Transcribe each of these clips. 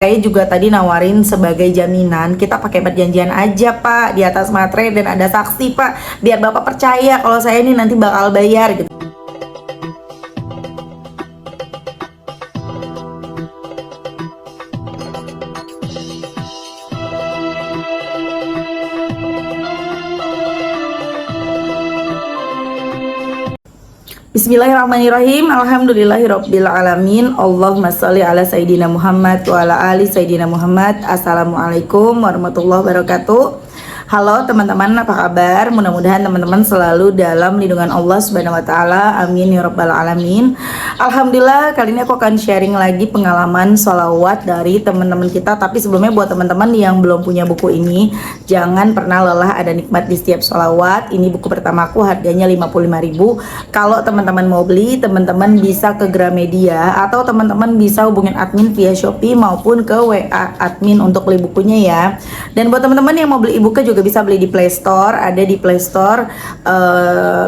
Saya juga tadi nawarin sebagai jaminan, kita pakai perjanjian aja Pak di atas materai dan ada saksi Pak, biar Bapak percaya kalau saya ini nanti bakal bayar gitu. Bismillahirrahmanirrahim. Alhamdulillahirabbil alamin. Allahumma shalli ala sayidina Muhammad wa ala ali sayidina Muhammad. Assalamualaikum warahmatullahi wabarakatuh. Halo teman-teman, apa kabar? Mudah-mudahan teman-teman selalu dalam lindungan Allah Subhanahu wa taala. Amin ya rabbal alamin. Alhamdulillah, kali ini aku akan sharing lagi pengalaman sholawat dari teman-teman kita. Tapi sebelumnya buat teman-teman yang belum punya buku ini, jangan pernah lelah ada nikmat di setiap sholawat. Ini buku pertamaku, harganya 55.000. Kalau teman-teman mau beli, teman-teman bisa ke Gramedia atau teman-teman bisa hubungin admin via Shopee maupun ke WA admin untuk beli bukunya ya. Dan buat teman-teman yang mau beli e-booknya juga bisa beli di Play Store, ada di Play Store.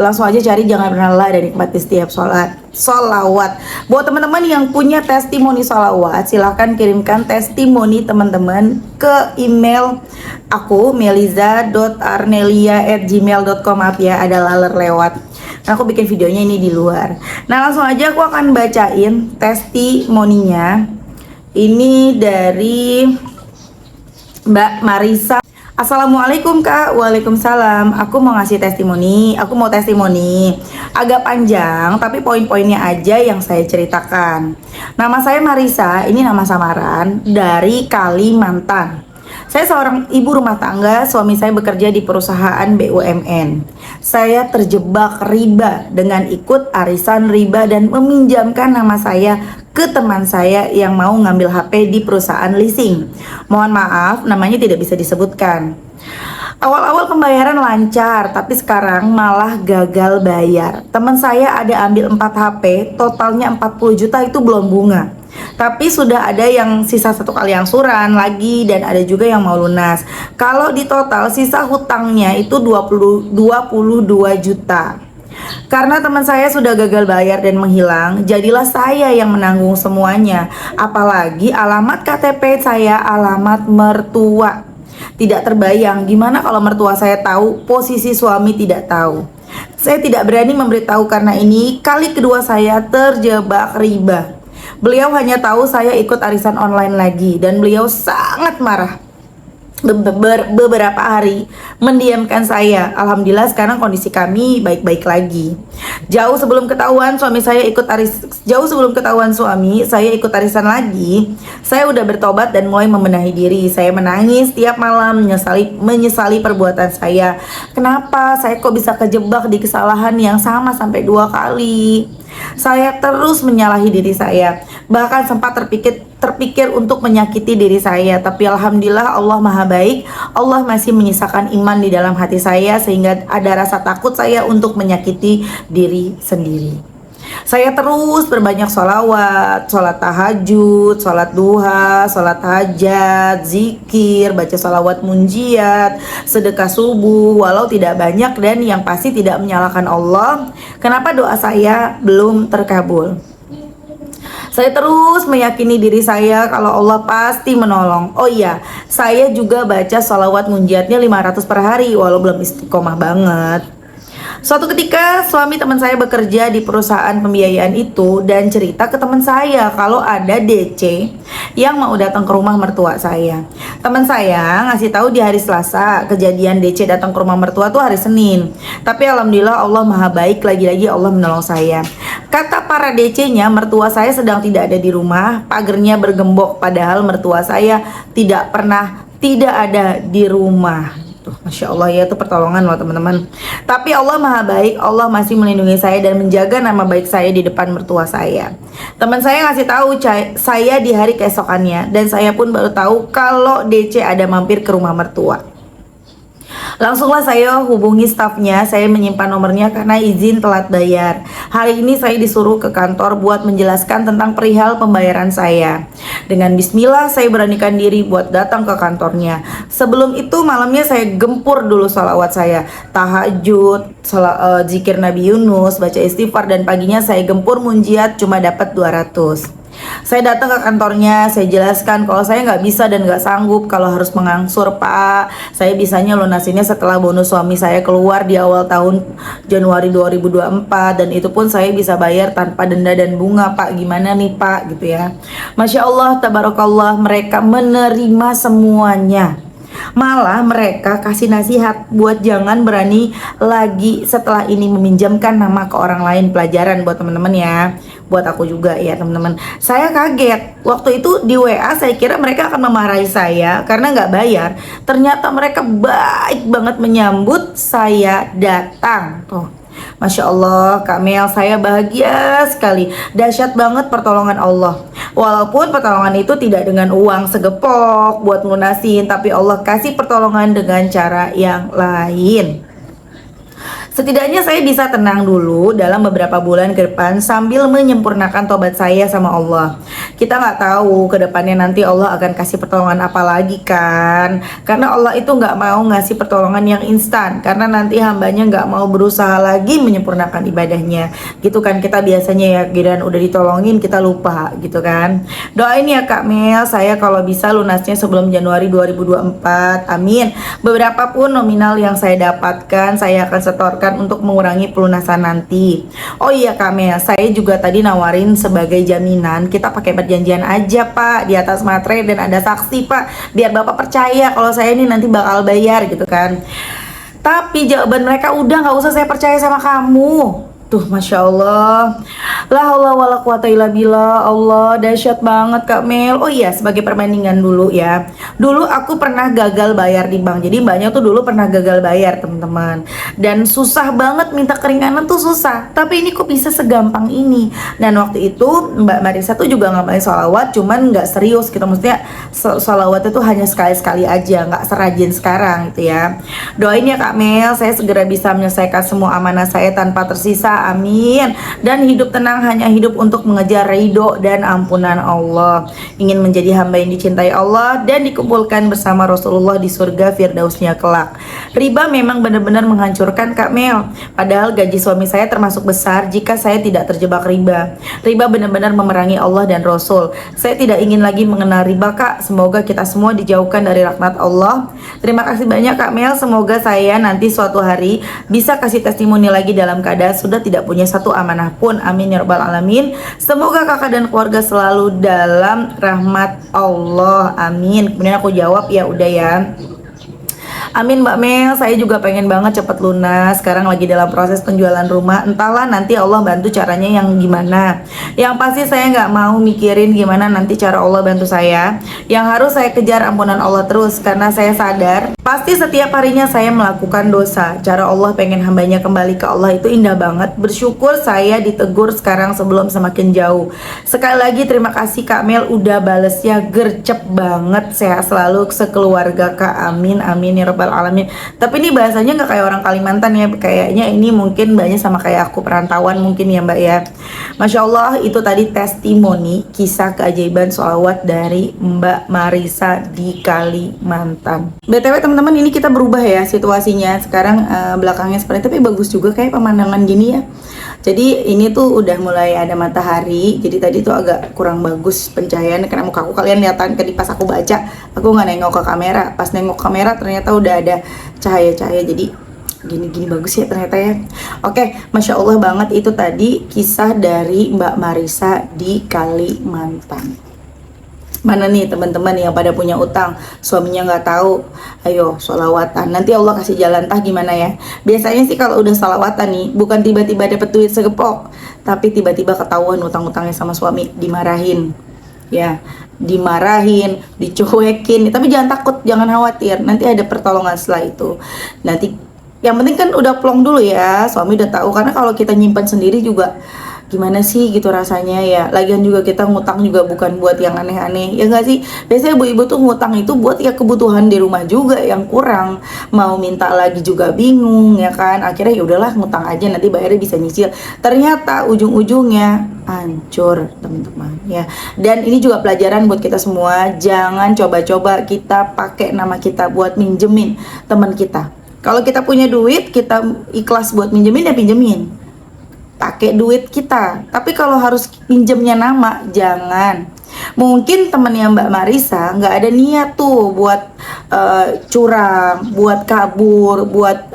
Langsung aja cari, jangan pernah lelah dan nikmati setiap sholawat. Buat teman-teman yang punya testimoni sholawat, silahkan kirimkan testimoni teman-teman ke email aku meliza.arnelia@gmail.com. Maaf ya, ada laler lewat. Nah, aku bikin videonya ini di luar. Nah, langsung aja aku akan bacain testimoninya. Ini dari Mbak Marisa. Assalamualaikum Kak. Waalaikumsalam. Aku mau ngasih testimoni. Aku mau testimoni. Agak panjang, tapi poin-poinnya aja yang saya ceritakan. Nama saya Marisa. Ini nama samaran dari Kalimantan. Saya seorang ibu rumah tangga. Suami saya bekerja di perusahaan BUMN. Saya terjebak riba dengan ikut arisan riba dan meminjamkan nama saya ke teman saya yang mau ngambil HP di perusahaan leasing. Mohon maaf, namanya tidak bisa disebutkan. Awal-awal pembayaran lancar, tapi sekarang malah gagal bayar. Teman saya ada ambil 4 HP, totalnya 40 juta, itu belum bunga. Tapi sudah ada yang sisa 1 kali angsuran lagi dan ada juga yang mau lunas. Kalau di total sisa hutangnya itu 22 juta. Karena teman saya sudah gagal bayar dan menghilang, jadilah saya yang menanggung semuanya. Apalagi alamat KTP saya alamat mertua. Tidak terbayang gimana kalau mertua saya tahu, posisi suami tidak tahu. Saya tidak berani memberitahu karena ini kali kedua saya terjebak riba. Beliau hanya tahu saya ikut arisan online lagi dan beliau sangat marah. Beberapa hari mendiamkan saya. Alhamdulillah sekarang kondisi kami baik-baik lagi. Jauh sebelum ketahuan saya ikut arisan lagi, saya udah bertobat dan mulai membenahi diri. Saya menangis tiap malam menyesali perbuatan saya. Kenapa saya kok bisa kejebak di kesalahan yang sama sampai 2 kali? Saya terus menyalahi diri saya, bahkan sempat terpikir untuk menyakiti diri saya. Tapi alhamdulillah Allah maha baik. Allah masih menyisakan iman di dalam hati saya sehingga ada rasa takut saya untuk menyakiti diri sendiri. Saya terus berbanyak sholawat, sholat tahajud, sholat duha, sholat hajat, zikir, baca sholawat munjiat, sedekah subuh, walau tidak banyak dan yang pasti tidak menyalahkan Allah. Kenapa doa saya belum terkabul? Saya terus meyakini diri saya kalau Allah pasti menolong. Oh iya, saya juga baca sholawat munjiatnya 500 per hari, walau belum istiqomah banget. Suatu ketika suami teman saya bekerja di perusahaan pembiayaan itu dan cerita ke teman saya kalau ada DC yang mau datang ke rumah mertua saya. Teman saya ngasih tahu di hari Selasa, kejadian DC datang ke rumah mertua tuh hari Senin. Tapi alhamdulillah Allah maha baik, lagi-lagi Allah menolong saya. Kata para DC-nya, mertua saya sedang tidak ada di rumah, pagernya bergembok, padahal mertua saya tidak ada di rumah. Tuh, Masya Allah ya, itu pertolongan loh teman-teman. Tapi Allah maha baik, Allah masih melindungi saya dan menjaga nama baik saya di depan mertua saya. Teman saya ngasih tahu saya di hari keesokannya, dan saya pun baru tahu kalau DC ada mampir ke rumah mertua. Langsunglah saya hubungi stafnya, saya menyimpan nomornya karena izin telat bayar. Hari ini saya disuruh ke kantor buat menjelaskan tentang perihal pembayaran saya. Dengan bismillah saya beranikan diri buat datang ke kantornya. Sebelum itu malamnya saya gempur dulu sholawat saya, tahajud, zikir Nabi Yunus, baca istighfar, dan paginya saya gempur munjiat cuma dapat 200. Saya datang ke kantornya, saya jelaskan kalau saya nggak bisa dan nggak sanggup kalau harus mengangsur Pak. Saya bisanya lunasinnya setelah bonus suami saya keluar di awal tahun Januari 2024, dan itu pun saya bisa bayar tanpa denda dan bunga Pak. Gimana nih Pak gitu ya. Masya Allah, tabarakallah, mereka menerima semuanya. Malah mereka kasih nasihat buat jangan berani lagi setelah ini meminjamkan nama ke orang lain. Pelajaran buat teman-teman ya, buat aku juga ya teman-teman. Saya kaget waktu itu di WA, saya kira mereka akan memarahi saya karena nggak bayar. Ternyata mereka baik banget menyambut saya datang tuh. Masya Allah, Kak Mel, saya bahagia sekali. Dahsyat banget pertolongan Allah. Walaupun pertolongan itu tidak dengan uang segepok buat lunasin, tapi Allah kasih pertolongan dengan cara yang lain. Setidaknya saya bisa tenang dulu dalam beberapa bulan ke depan sambil menyempurnakan tobat saya sama Allah. Kita nggak tahu ke depannya nanti Allah akan kasih pertolongan apa lagi kan. Karena Allah itu nggak mau ngasih pertolongan yang instan, karena nanti hambanya nggak mau berusaha lagi menyempurnakan ibadahnya. Gitu kan kita biasanya ya, giliran udah ditolongin kita lupa gitu kan. Doain ya Kak Mel, saya kalau bisa lunasnya sebelum Januari 2024. Amin. Beberapa pun nominal yang saya dapatkan saya akan setorkan untuk mengurangi pelunasan nanti. Oh iya Kak Mel, saya juga tadi nawarin sebagai jaminan kita pakai perjanjian aja Pak di atas materai dan ada saksi Pak, biar Bapak percaya kalau saya ini nanti bakal bayar gitu kan. Tapi jawaban mereka, udah nggak usah, saya percaya sama kamu. Tuh, Masya Allah, la haula wala quwata illa billah. Allah, dahsyat banget Kak Mel. Oh iya, sebagai perbandingan dulu ya, dulu aku pernah gagal bayar di bank. Jadi mbaknya tuh dulu pernah gagal bayar teman-teman, dan susah banget, minta keringanan tuh susah. Tapi ini kok bisa segampang ini. Dan waktu itu Mbak Marisa tuh juga ngapain sholawat, cuman nggak serius gitu. Maksudnya sholawat itu hanya sekali-sekali aja, nggak serajin sekarang gitu ya. Doain ya Kak Mel, saya segera bisa menyelesaikan semua amanah saya tanpa tersisa. Amin. Dan hidup tenang, hanya hidup untuk mengejar ridho dan ampunan Allah. Ingin menjadi hamba yang dicintai Allah dan dikumpulkan bersama Rasulullah di surga Firdausnya kelak. Riba memang benar-benar menghancurkan Kak Mel. Padahal gaji suami saya termasuk besar jika saya tidak terjebak riba. Riba benar-benar memerangi Allah dan Rasul. Saya tidak ingin lagi mengenal riba Kak. Semoga kita semua dijauhkan dari laknat Allah. Terima kasih banyak Kak Mel. Semoga saya nanti suatu hari bisa kasih testimoni lagi dalam keadaan sudah tidak punya satu amanah pun. Amin ya rabbal alamin. Semoga kakak dan keluarga selalu dalam rahmat Allah. Amin. Kemudian aku jawab, ya udah ya. Amin Mbak Mel, saya juga pengen banget cepet lunas. Sekarang lagi dalam proses penjualan rumah. Entahlah nanti Allah bantu caranya yang gimana. Yang pasti saya nggak mau mikirin gimana nanti cara Allah bantu saya. Yang harus saya kejar ampunan Allah terus, karena saya sadar pasti setiap harinya saya melakukan dosa. Cara Allah pengen hambanya kembali ke Allah itu indah banget. Bersyukur saya ditegur sekarang sebelum semakin jauh. Sekali lagi terima kasih Kak Mel, udah balesnya gercep banget. Sehat selalu sekeluarga Kak. Amin amin ya rabbal alamin. Tapi ini bahasanya nggak kayak orang Kalimantan ya, kayaknya ini mungkin mbaknya sama kayak aku, perantauan mungkin ya Mbak ya. Masya Allah, itu tadi testimoni kisah keajaiban sholawat dari Mbak Marisa di Kalimantan. BTW teman-teman, ini kita berubah ya situasinya sekarang, belakangnya seperti, tapi bagus juga kayak pemandangan gini ya. Jadi ini tuh udah mulai ada matahari. Jadi tadi tuh agak kurang bagus pencahayaan karena muka aku, kalian lihat kan pas aku baca, aku nggak nengok ke kamera. Pas nengok kamera ternyata udah ada cahaya-cahaya. Jadi gini bagus ya ternyata ya. Oke, Masya Allah banget, itu tadi kisah dari Mbak Marisa di Kalimantan. Mana nih teman-teman yang pada punya utang, suaminya nggak tahu, ayo sholawatan, nanti Allah kasih jalan. Tah gimana ya, biasanya sih kalau udah sholawatan nih, bukan tiba-tiba dapet duit segepok, tapi tiba-tiba ketahuan utang-utangnya sama suami, dimarahin ya, dimarahin, dicuekin. Tapi jangan takut, jangan khawatir, nanti ada pertolongan setelah itu. Nanti yang penting kan udah plong dulu ya, suami udah tahu. Karena kalau kita nyimpan sendiri juga gimana sih gitu rasanya ya. Lagian juga kita ngutang juga bukan buat yang aneh-aneh, ya nggak sih? Biasanya ibu-ibu tuh ngutang itu buat ya kebutuhan di rumah juga yang kurang, mau minta lagi juga bingung ya kan. Akhirnya ya udahlah ngutang aja, nanti bayarnya bisa nyicil. Ternyata ujung-ujungnya hancur teman-teman ya. Dan ini juga pelajaran buat kita semua, jangan coba-coba kita pakai nama kita buat minjemin teman kita. Kalau kita punya duit, kita ikhlas buat minjemin ya pinjemin. pakai duit kita. Tapi kalau harus pinjemnya nama, jangan. Mungkin temennya Mbak Marisa nggak ada niat tuh buat curang, buat kabur, buat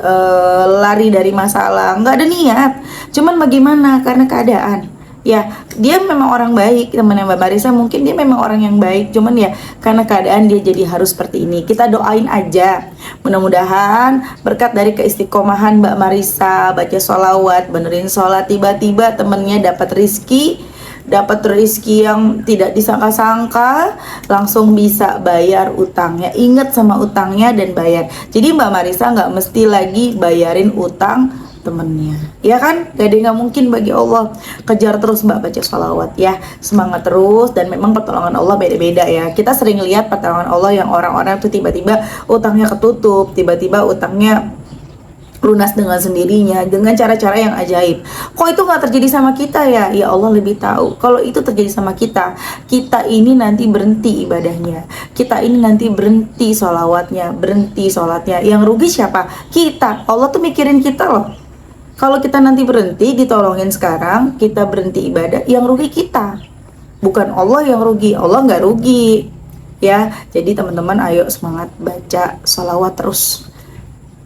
lari dari masalah, nggak ada niat. Cuman bagaimana? Karena keadaan. Ya, dia memang orang baik, temannya Mbak Marisa mungkin dia memang orang yang baik, cuman ya karena keadaan dia jadi harus seperti ini. Kita doain aja, mudah-mudahan berkat dari keistiqomahan Mbak Marisa, baca sholawat, benerin sholat, tiba-tiba temennya dapat rezeki yang tidak disangka-sangka, langsung bisa bayar utangnya. Ingat sama utangnya dan bayar. Jadi Mbak Marisa nggak mesti lagi bayarin utang temennya, ya kan? Jadi nggak mungkin bagi Allah. Kejar terus Mbak, baca sholawat ya, semangat terus. Dan memang pertolongan Allah beda-beda ya. Kita sering lihat pertolongan Allah yang orang-orang tuh tiba-tiba utangnya ketutup, tiba-tiba utangnya lunas dengan sendirinya, dengan cara-cara yang ajaib. Kok itu nggak terjadi sama kita ya? Ya Allah lebih tahu. Kalau itu terjadi sama kita, kita ini nanti berhenti ibadahnya, kita ini nanti berhenti sholawatnya, berhenti sholatnya. Yang rugi siapa? Kita. Allah tuh mikirin kita loh. Kalau kita nanti berhenti, ditolongin sekarang, kita berhenti ibadah, yang rugi kita, bukan Allah yang rugi. Allah nggak rugi ya. Jadi teman-teman ayo semangat baca sholawat terus.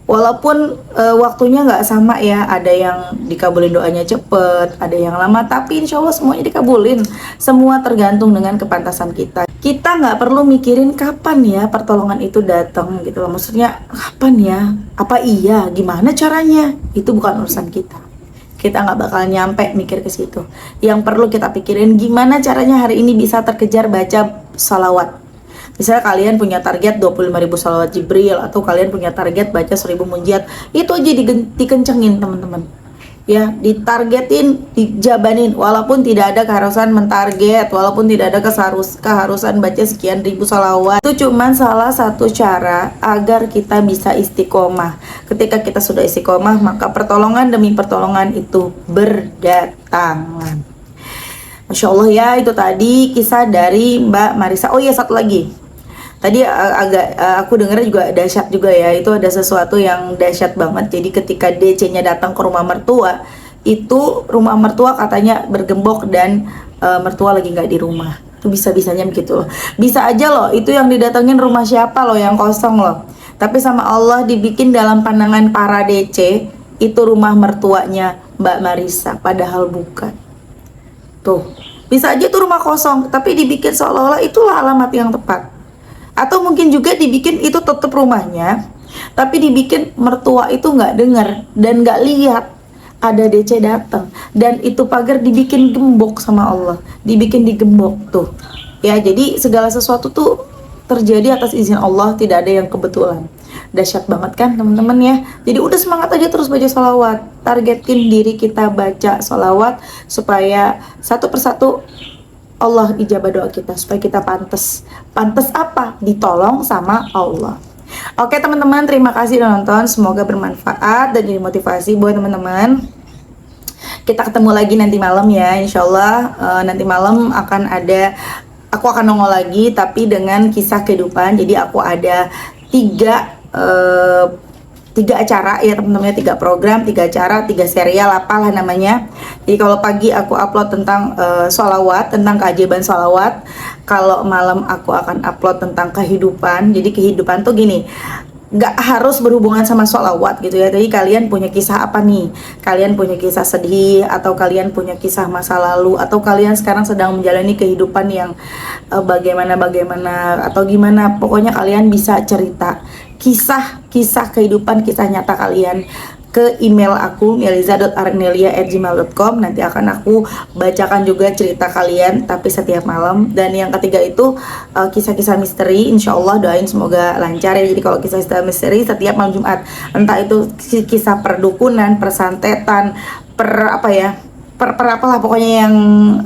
Walaupun waktunya nggak sama ya, ada yang dikabulin doanya cepet, ada yang lama, tapi insya Allah semuanya dikabulin. Semua tergantung dengan kepantasan kita. Kita nggak perlu mikirin kapan ya pertolongan itu datang gitu loh. Maksudnya kapan ya? Apa iya? Gimana caranya? Itu bukan urusan kita. Kita nggak bakal nyampe mikir ke situ. Yang perlu kita pikirin gimana caranya hari ini bisa terkejar baca salawat. Misalnya kalian punya target 25.000 salawat Jibril, atau kalian punya target baca 1.000 munjiat, itu aja dikencengin teman-teman ya, ditargetin, dijabanin. Walaupun tidak ada keharusan mentarget, walaupun tidak ada keharusan baca sekian ribu salawat, itu cuman salah satu cara agar kita bisa istiqomah. Ketika kita sudah istiqomah, maka pertolongan demi pertolongan itu berdatangan. Masya Allah ya, itu tadi kisah dari Mbak Marisa. Oh iya, satu lagi. Tadi aku dengar juga dahsyat juga ya. Itu ada sesuatu yang dahsyat banget. Jadi ketika DC-nya datang ke rumah mertua, itu rumah mertua katanya bergembok dan mertua lagi nggak di rumah. Itu bisa-bisanya begitu loh. Bisa aja loh, itu yang didatengin rumah siapa loh, yang kosong loh. Tapi sama Allah dibikin dalam pandangan para DC, itu rumah mertuanya Mbak Marisa, padahal bukan. Tuh, bisa aja tuh rumah kosong, tapi dibikin seolah-olah itulah alamat yang tepat. Atau mungkin juga dibikin itu tetap rumahnya, tapi dibikin mertua itu nggak dengar dan nggak lihat ada DC datang, dan itu pagar dibikin gembok sama Allah, dibikin digembok tuh ya. Jadi segala sesuatu tuh terjadi atas izin Allah, tidak ada yang kebetulan. Dahsyat banget kan teman-teman ya. Jadi udah semangat aja terus baca sholawat, targetin diri kita baca sholawat supaya satu persatu Allah ijabah doa kita, supaya kita pantas apa? Ditolong sama Allah. Oke teman-teman, terima kasih udah nonton, semoga bermanfaat dan jadi motivasi buat teman-teman. Kita ketemu lagi nanti malam ya, insyaallah. Nanti malam aku akan nongol lagi, tapi dengan kisah kehidupan. Jadi aku ada tiga acara ya teman-teman, 3 program, 3 acara, 3 serial, apalah namanya. Jadi kalau pagi aku upload tentang sholawat, tentang keajaiban sholawat. Kalau malam aku akan upload tentang kehidupan. Jadi kehidupan tuh gini, nggak harus berhubungan sama sholawat gitu ya. Jadi kalian punya kisah apa nih? Kalian punya kisah sedih, atau kalian punya kisah masa lalu, atau kalian sekarang sedang menjalani kehidupan yang bagaimana, atau gimana. Pokoknya kalian bisa cerita kisah kehidupan, kisah nyata kalian ke email aku meliza.arnelia@gmail.com. Nanti akan aku bacakan juga cerita kalian, tapi setiap malam. Dan yang ketiga itu kisah-kisah misteri. Insya Allah doain semoga lancar ya. Jadi kalau kisah-kisah misteri setiap malam Jumat, entah itu kisah perdukunan, persantetan, apalah pokoknya yang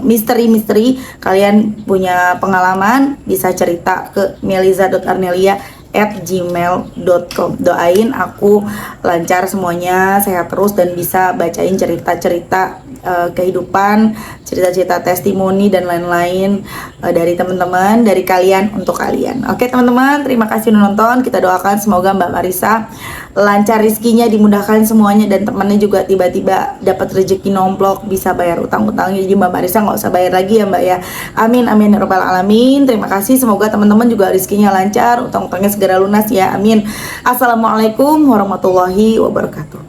misteri, kalian punya pengalaman bisa cerita ke meliza.arnelia @gmail.com. Doain aku lancar semuanya, sehat terus dan bisa bacain cerita-cerita kehidupan, cerita-cerita testimoni dan lain-lain dari teman-teman, dari kalian untuk kalian. Oke teman-teman, terima kasih udah nonton. Kita doakan semoga Mbak Marissa lancar rizkinya, dimudahkan semuanya, dan temannya juga tiba-tiba dapat rezeki nomplok, bisa bayar utang-utangnya. Jadi Mbak Marissa nggak usah bayar lagi ya Mbak ya. Amin amin ya rabbal alamin. Terima kasih, semoga teman-teman juga rizkinya lancar, utang-utangnya segera lunas ya. Amin. Assalamualaikum warahmatullahi wabarakatuh.